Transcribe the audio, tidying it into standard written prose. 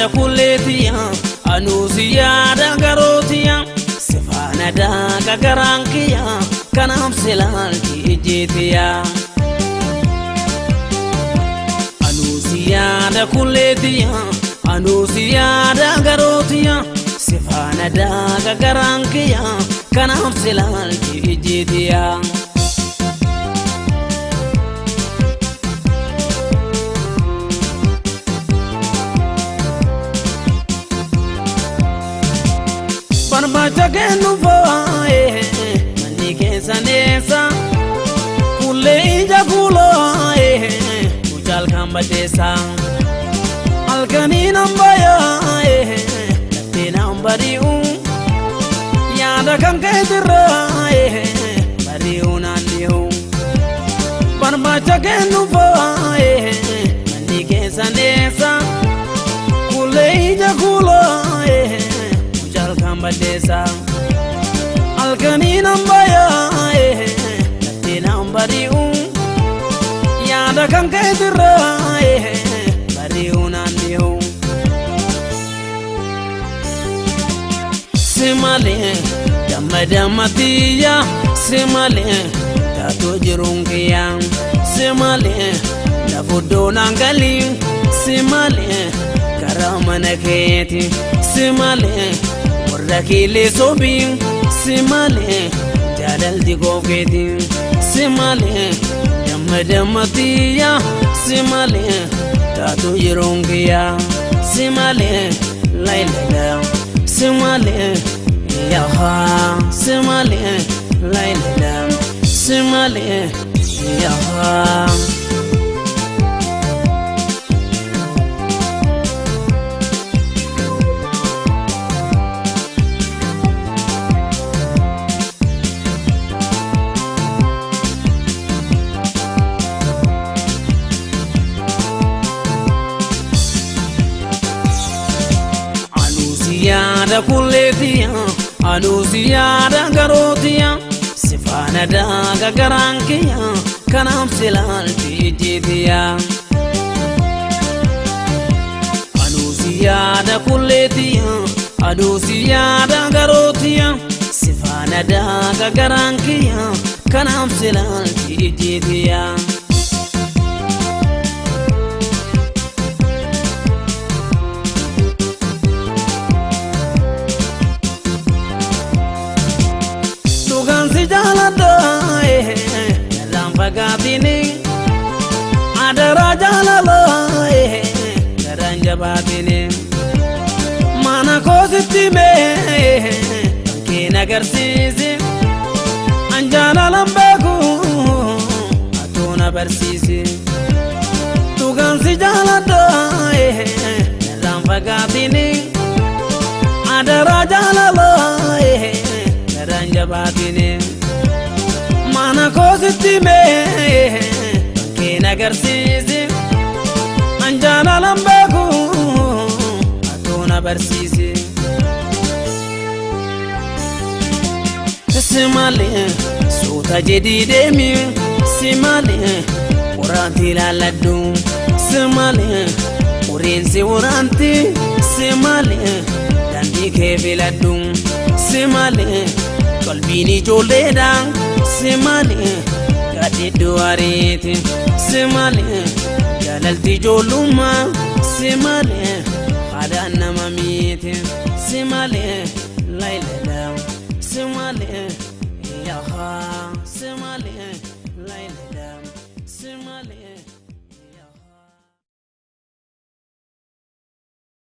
yaada kulleetiya anuusi yaada garootiya sifaana daaga garankiya kanaaf silaalti ijjeetiya anuusi yaada kulleetiya anuusi yaada garootiya sifaana daaga garankiya kanaaf silaalti ijjeetiya Barbacha kenu foe mani kesanesa kule ija kulo mujal kambadesa alkani nambaya te nambariu yada kan kedira bariu nandiu barbacha kenu foe mani kesanesa kule ija kulo Badesa alkani nambaya te nambariu yada kan kedira bariu nandiu simale damadamatiya simale tato jirungiya simale lafudo nangali simale karamana keti simale Rakile sobin simale jadal di gofeti simale damadamatiya simale tato yirongiya simale laila simale yaha simale laila simale yaha Yaada kulleetiya anuusi yaada garootiya sifaana daaga garankiya kanaaf silaalti ijjeetiya anuusi yaada kulleetiya anuusi yaada garootiya sifaana daaga garankiya kanaaf silaalti ijjeetiya Gatini adara jalala garanjabatini mana kositime kina garsizi anjana lambeku atuna barsisi tugan si jalada lambagatini adara jalala garanjabatini Mana kositime kina garsizi anjana lambeku atuna barsisi simale suta jedidemi simale uranti laladu simale urinsi uranti simale dandi kebiladu simale kalbini joledang simale gadi duariti simale jalalti joluma simale khadana mamiti simale laila simale yaha simale